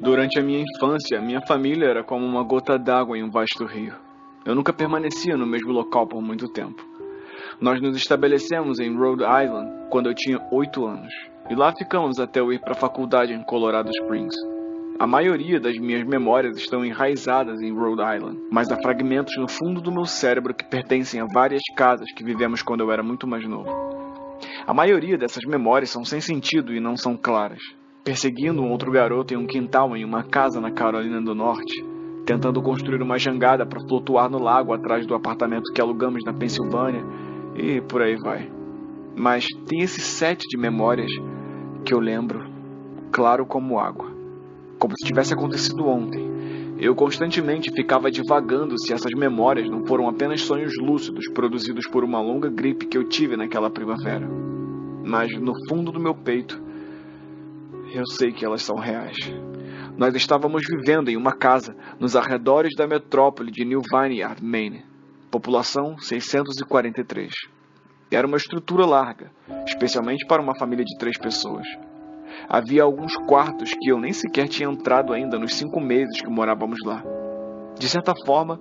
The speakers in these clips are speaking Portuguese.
Durante a minha infância, minha família era como uma gota d'água em um vasto rio. Eu nunca permanecia no mesmo local por muito tempo. Nós nos estabelecemos em Rhode Island quando eu tinha 8 anos, e lá ficamos até eu ir para a faculdade em Colorado Springs. A maioria das minhas memórias estão enraizadas em Rhode Island, mas há fragmentos no fundo do meu cérebro que pertencem a várias casas que vivemos quando eu era muito mais novo. A maioria dessas memórias são sem sentido e não são claras. Perseguindo um outro garoto em um quintal em uma casa na Carolina do Norte, tentando construir uma jangada para flutuar no lago atrás do apartamento que alugamos na Pensilvânia, e por aí vai. Mas tem esse set de memórias que eu lembro claro como água, como se tivesse acontecido ontem. Eu constantemente ficava divagando se essas memórias não foram apenas sonhos lúcidos produzidos por uma longa gripe que eu tive naquela primavera. Mas no fundo do meu peito, eu sei que elas são reais. Nós estávamos vivendo em uma casa nos arredores da metrópole de New Vineyard, Maine. População 643. Era uma estrutura larga, especialmente para uma família de 3 pessoas. Havia alguns quartos que eu nem sequer tinha entrado ainda nos 5 meses que morávamos lá. De certa forma,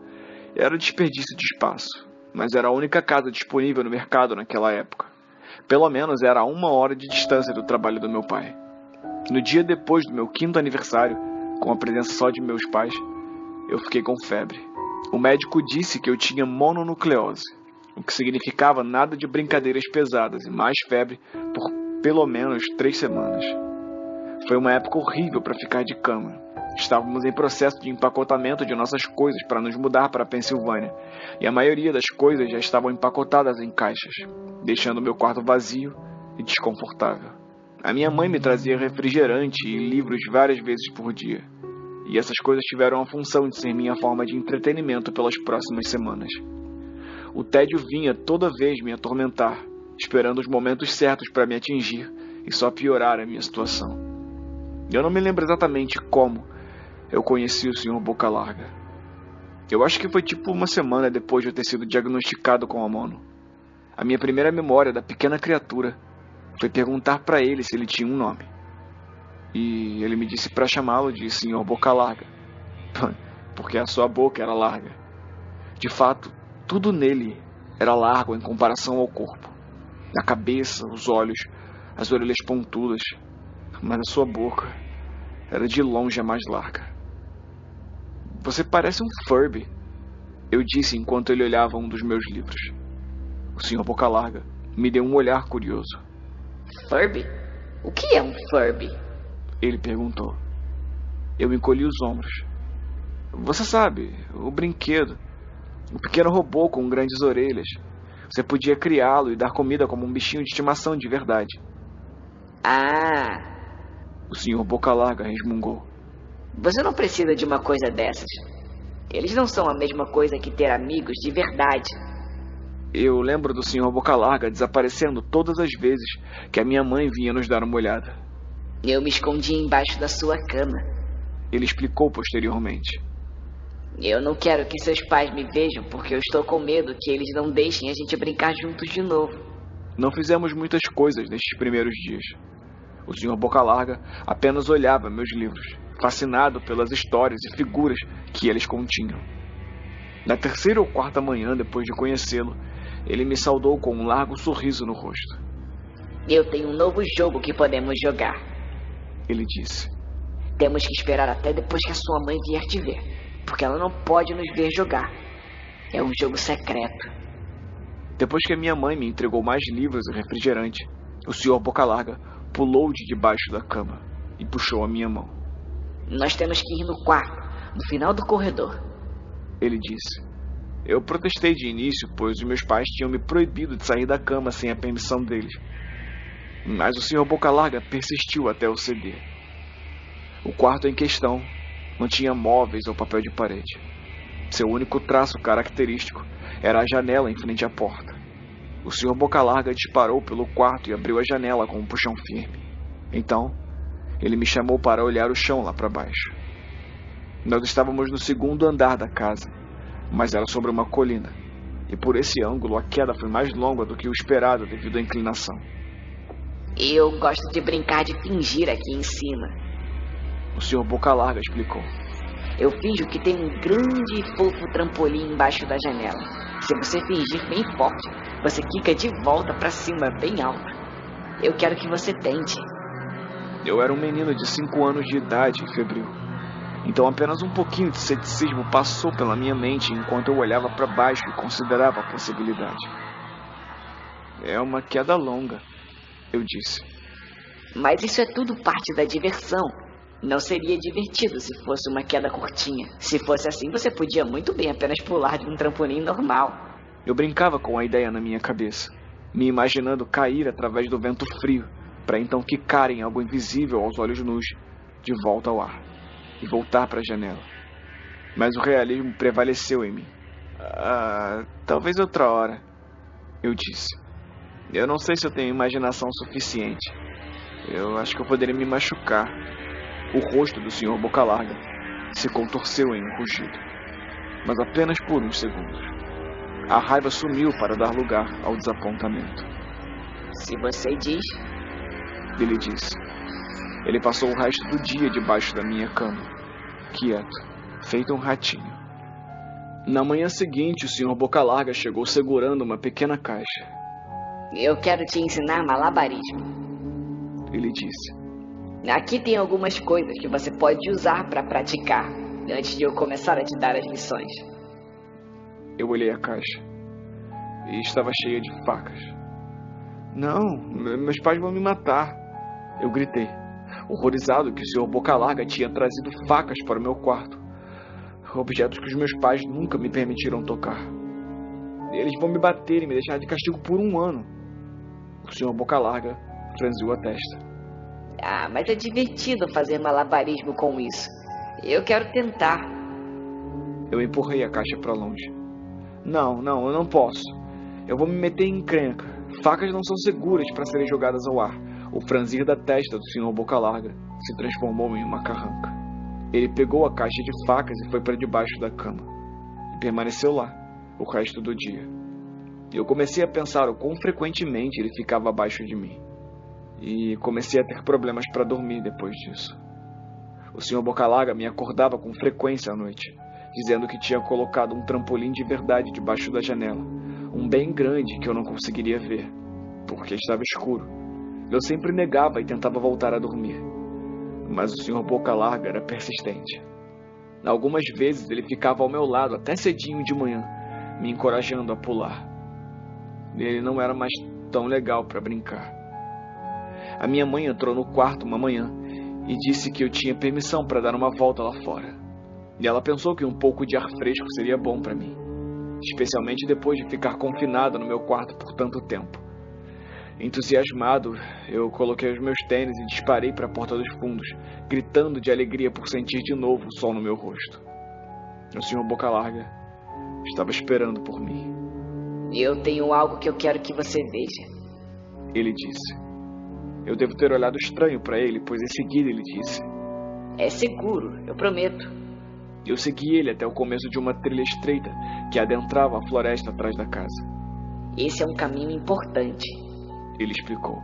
era desperdício de espaço, mas era a única casa disponível no mercado naquela época. Pelo menos era a 1 hora de distância do trabalho do meu pai. No dia depois do meu 5º aniversário, com a presença só de meus pais, eu fiquei com febre. O médico disse que eu tinha mononucleose, o que significava nada de brincadeiras pesadas e mais febre por pelo menos 3 semanas. Foi uma época horrível para ficar de cama. Estávamos em processo de empacotamento de nossas coisas para nos mudar para a Pensilvânia, e a maioria das coisas já estavam empacotadas em caixas, deixando meu quarto vazio e desconfortável. A minha mãe me trazia refrigerante e livros várias vezes por dia, e essas coisas tiveram a função de ser minha forma de entretenimento pelas próximas semanas. O tédio vinha toda vez me atormentar, esperando os momentos certos para me atingir e só piorar a minha situação. Eu não me lembro exatamente como eu conheci o Sr. Boca Larga. Eu acho que foi tipo 1 semana depois de eu ter sido diagnosticado com a mono. A minha primeira memória da pequena criatura foi perguntar para ele se ele tinha um nome. E ele me disse para chamá-lo de Sr. Boca Larga, porque a sua boca era larga. De fato, tudo nele era largo em comparação ao corpo. A cabeça, os olhos, as orelhas pontudas, mas a sua boca era de longe a mais larga. Você parece um Furby, eu disse enquanto ele olhava um dos meus livros. O Sr. Boca Larga me deu um olhar curioso. Furby? O que é um Furby? Ele perguntou. Eu encolhi os ombros. Você sabe, o brinquedo. Um pequeno robô com grandes orelhas. Você podia criá-lo e dar comida como um bichinho de estimação de verdade. Ah! O Sr. Boca Larga resmungou. Você não precisa de uma coisa dessas. Eles não são a mesma coisa que ter amigos de verdade. Eu lembro do Sr. Boca Larga desaparecendo todas as vezes que a minha mãe vinha nos dar uma olhada. Eu me escondi embaixo da sua cama. Ele explicou posteriormente. Eu não quero que seus pais me vejam porque eu estou com medo que eles não deixem a gente brincar juntos de novo. Não fizemos muitas coisas nestes primeiros dias. O Sr. Boca Larga apenas olhava meus livros, fascinado pelas histórias e figuras que eles continham. Na 3ª ou 4ª manhã depois de conhecê-lo, ele me saudou com um largo sorriso no rosto. Eu tenho um novo jogo que podemos jogar, ele disse. Temos que esperar até depois que a sua mãe vier te ver, porque ela não pode nos ver jogar. É um jogo secreto. Depois que a minha mãe me entregou mais livros e refrigerante, o Sr. Boca Larga pulou de debaixo da cama e puxou a minha mão. Nós temos que ir no quarto, no final do corredor, ele disse. Eu protestei de início, pois os meus pais tinham me proibido de sair da cama sem a permissão deles. Mas o Sr. Boca Larga persistiu até eu ceder. O quarto em questão não tinha móveis ou papel de parede. Seu único traço característico era a janela em frente à porta. O Sr. Boca Larga disparou pelo quarto e abriu a janela com um puxão firme. Então, ele me chamou para olhar o chão lá para baixo. Nós estávamos no 2º andar da casa, mas era sobre uma colina, e por esse ângulo a queda foi mais longa do que o esperado devido à inclinação. Eu gosto de brincar de fingir aqui em cima. O Sr. Boca Larga explicou. Eu finjo que tem um grande e fofo trampolim embaixo da janela. Se você fingir bem forte, você quica de volta pra cima bem alto. Eu quero que você tente. Eu era um menino de 5 anos de idade e febril. Então apenas um pouquinho de ceticismo passou pela minha mente enquanto eu olhava para baixo e considerava a possibilidade. É uma queda longa, eu disse. Mas isso é tudo parte da diversão. Não seria divertido se fosse uma queda curtinha. Se fosse assim, você podia muito bem apenas pular de um trampolim normal. Eu brincava com a ideia na minha cabeça, me imaginando cair através do vento frio, para então quicar em algo invisível aos olhos nus, de volta ao ar, e voltar para a janela. Mas o realismo prevaleceu em mim. Talvez outra hora, eu disse. Eu não sei se eu tenho imaginação suficiente. Eu acho que eu poderia me machucar. O rosto do Sr. Boca Larga se contorceu em um rugido, mas apenas por uns segundos. A raiva sumiu para dar lugar ao desapontamento. Se você diz, ele disse. Ele passou o resto do dia debaixo da minha cama, quieto, feito um ratinho. Na manhã seguinte, o Sr. Boca Larga chegou segurando uma pequena caixa. Eu quero te ensinar malabarismo, ele disse. Aqui tem algumas coisas que você pode usar para praticar, antes de eu começar a te dar as lições. Eu olhei a caixa e estava cheia de facas. Não, meus pais vão me matar, eu gritei, horrorizado que o Sr. Boca Larga tinha trazido facas para o meu quarto, objetos que os meus pais nunca me permitiram tocar. Eles vão me bater e me deixar de castigo por 1 ano. O Sr. Boca Larga franziu a testa. Mas é divertido fazer malabarismo com isso. Eu quero tentar. Eu empurrei a caixa para longe. Não, eu não posso. Eu vou me meter em encrenca. Facas não são seguras para serem jogadas ao ar. O franzir da testa do Sr. Boca Larga se transformou em uma carranca. Ele pegou a caixa de facas e foi para debaixo da cama. E permaneceu lá o resto do dia. Eu comecei a pensar o quão frequentemente ele ficava abaixo de mim. E comecei a ter problemas para dormir depois disso. O Sr. Boca Larga me acordava com frequência à noite, dizendo que tinha colocado um trampolim de verdade debaixo da janela, um bem grande que eu não conseguiria ver, porque estava escuro. Eu sempre negava e tentava voltar a dormir, mas o Sr. Boca Larga era persistente. Algumas vezes ele ficava ao meu lado até cedinho de manhã, me encorajando a pular. Ele não era mais tão legal para brincar. A minha mãe entrou no quarto uma manhã e disse que eu tinha permissão para dar uma volta lá fora. E ela pensou que um pouco de ar fresco seria bom para mim, especialmente depois de ficar confinado no meu quarto por tanto tempo. Entusiasmado, eu coloquei os meus tênis e disparei para a porta dos fundos, gritando de alegria por sentir de novo o sol no meu rosto. O Sr. Boca Larga estava esperando por mim. Eu tenho algo que eu quero que você veja, ele disse. Eu devo ter olhado estranho para ele, pois em seguida ele disse. É seguro, eu prometo. Eu segui ele até o começo de uma trilha estreita que adentrava a floresta atrás da casa. Esse é um caminho importante, ele explicou.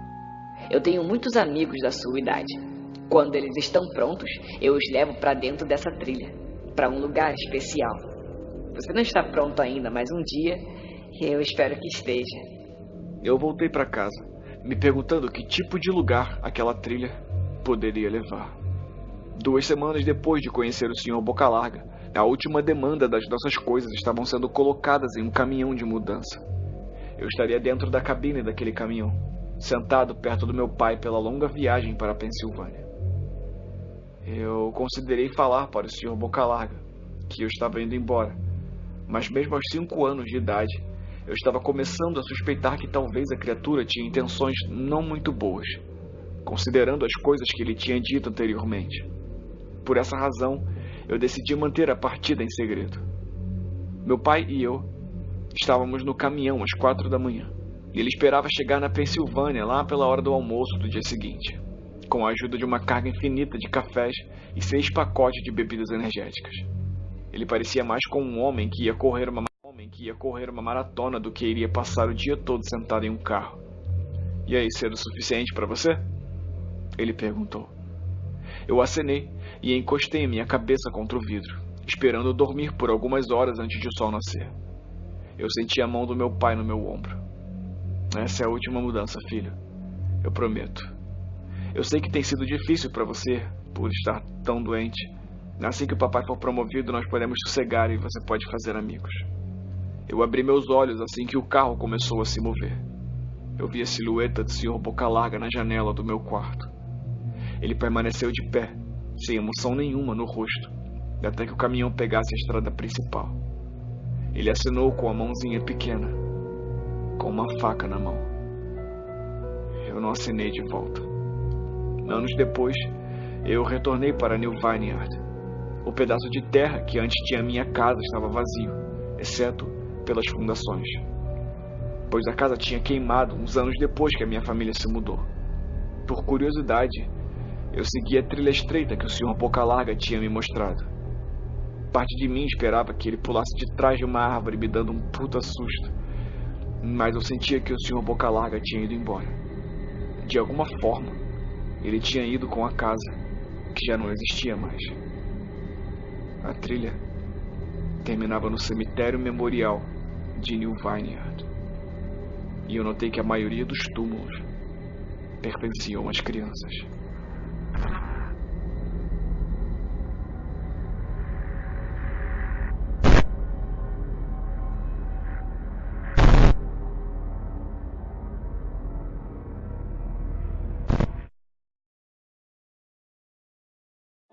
Eu tenho muitos amigos da sua idade. Quando eles estão prontos, eu os levo para dentro dessa trilha, para um lugar especial. Você não está pronto ainda, mas um dia eu espero que esteja. Eu voltei para casa, me perguntando que tipo de lugar aquela trilha poderia levar. 2 semanas depois de conhecer o Sr. Boca Larga, a última demanda das nossas coisas estavam sendo colocadas em um caminhão de mudança. Eu estaria dentro da cabine daquele caminhão, sentado perto do meu pai pela longa viagem para a Pensilvânia. Eu considerei falar para o Sr. Boca Larga que eu estava indo embora, mas mesmo aos 5 anos de idade, eu estava começando a suspeitar que talvez a criatura tinha intenções não muito boas, considerando as coisas que ele tinha dito anteriormente. Por essa razão, eu decidi manter a partida em segredo. Meu pai e eu estávamos no caminhão às 4 da manhã, e ele esperava chegar na Pensilvânia lá pela hora do almoço do dia seguinte, com a ajuda de uma carga infinita de cafés e 6 pacotes de bebidas energéticas. Ele parecia mais como um homem que ia correr uma maratona do que iria passar o dia todo sentado em um carro. E aí, cedo o suficiente para você? Ele perguntou. Eu acenei e encostei minha cabeça contra o vidro, esperando dormir por algumas horas antes de o sol nascer. Eu senti a mão do meu pai no meu ombro. Essa é a última mudança, filho. Eu prometo. Eu sei que tem sido difícil para você, por estar tão doente. Assim que o papai for promovido, nós podemos sossegar e você pode fazer amigos. Eu abri meus olhos assim que o carro começou a se mover. Eu vi a silhueta do Sr. Boca Larga na janela do meu quarto. Ele permaneceu de pé, sem emoção nenhuma no rosto, até que o caminhão pegasse a estrada principal. Ele acenou com a mãozinha pequena, com uma faca na mão. Eu não acenei de volta. Anos depois, eu retornei para New Vineyard. O pedaço de terra que antes tinha minha casa estava vazio, exceto pelas fundações, pois a casa tinha queimado uns anos depois que a minha família se mudou. Por curiosidade, eu segui a trilha estreita que o Sr. Boca Larga tinha me mostrado. Parte de mim esperava que ele pulasse de trás de uma árvore me dando um puta susto, mas eu sentia que o Sr. Boca Larga tinha ido embora. De alguma forma, ele tinha ido com a casa, que já não existia mais. A trilha terminava no cemitério memorial de New Vineyard, e eu notei que a maioria dos túmulos pertenciam às crianças.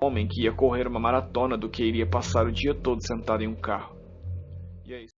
Homem que ia correr uma maratona do que iria passar o dia todo sentado em um carro. E é isso.